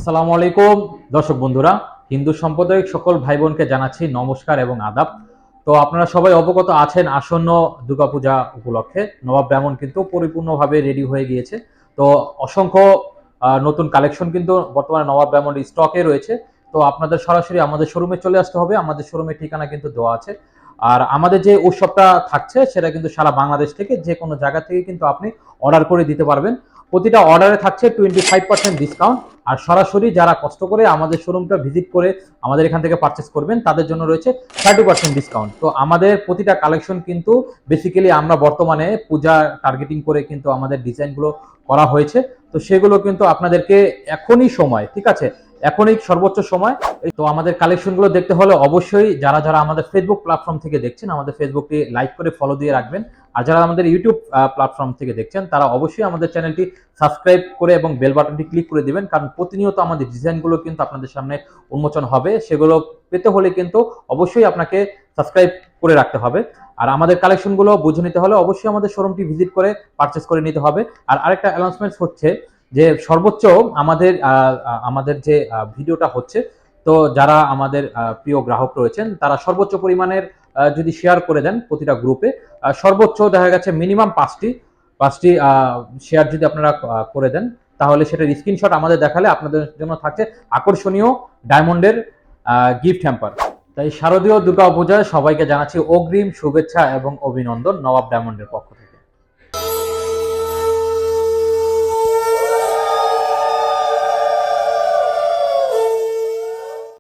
আসসালামু আলাইকুম দর্শক বন্ধুরা, হিন্দু সম্প্রদায়িক সকল ভাই বোনকে জানাচ্ছি নমস্কার এবং আদাব। তো আপনারা সবাই অবগত আছেন আসন্ন দুর্গাপূজা উপলক্ষে নবাব ডায়মন্ড কিন্তু পরিপূর্ণভাবে রেডি হয়ে গিয়েছে। তো অসংখ্য নতুন কালেকশন কিন্তু বর্তমানে নবাব ডায়মন্ড স্টকে রয়েছে। তো আপনাদের সরাসরি আমাদের শোরুমে চলে আসতে হবে। আমাদের শোরুমের ঠিকানা কিন্তু দেওয়া আছে। আর আমাদের যে উৎসবটা থাকছে সেটা কিন্তু সারা বাংলাদেশ থেকে যে কোনো জায়গা থেকে কিন্তু আপনি অর্ডার করে দিতে পারবেন। প্রতিটা অর্ডারে থাকছে 25% ডিসকাউন্ট। আর সরাসরি যারা কষ্ট করে আমাদের শোরুমটা ভিজিট করে আমাদের এখান থেকে পারচেস করবেন তাদের জন্য রয়েছে 30% ডিসকাউন্ট। তো আমাদের প্রতিটা কালেকশন কিন্তু বেসিক্যালি আমরা বর্তমানে পূজা টার্গেটিং করে কিন্তু আমাদের ডিজাইনগুলো করা হয়েছে। তো সেগুলো কিন্তু আপনাদেরকে এখনই সময়, ঠিক আছে, এখনই সর্বোচ্চ সময়। তো আমাদের কালেকশনগুলো দেখতে হলে অবশ্যই যারা যারা আমাদের ফেসবুক প্ল্যাটফর্ম থেকে দেখছেন আমাদের ফেসবুকটি লাইক করে ফলো দিয়ে রাখবেন। আর যারা আমাদের ইউটিউব প্ল্যাটফর্ম থেকে দেখছেন তারা অবশ্যই আমাদের চ্যানেলটি সাবস্ক্রাইব করে এবং বেল বাটনটি ক্লিক করে দিবেন, কারণ প্রতিনিয়ত আমাদের ডিজাইনগুলো কিন্তু আপনাদের সামনে উন্মোচন হবে। সেগুলো পেতে হলে কিন্তু অবশ্যই আপনাকে সাবস্ক্রাইব করে রাখতে হবে। আর আমাদের কালেকশনগুলো বুঝে নিতে হলে অবশ্যই আমাদের শোরুমটি ভিজিট করে পারচেস করে নিতে হবে। আর আরেকটা অ্যানাউন্সমেন্ট হচ্ছে যে সর্বোচ্চ আমাদের আমাদের যে ভিডিওটা হচ্ছে, তো যারা আমাদের প্রিয় গ্রাহক রয়েছেন তারা সর্বোচ্চ পরিমাণের যদি শেয়ার করে দেন প্রতিটা গ্রুপে, সর্বোচ্চ দেখা গেছে মিনিমাম পাঁচটি শেয়ার যদি আপনারা করে দেন, তাহলে সেটার স্ক্রিনশট আমাদের দেখালে আপনাদের জন্য থাকছে আকর্ষণীয় ডায়মন্ডের গিফট হ্যাম্পার। তাই শারদীয় দুর্গা পূজায় সবাইকে জানাচ্ছি অগ্রিম শুভেচ্ছা এবং অভিনন্দন নবাব ডায়মন্ডের পক্ষ থেকে।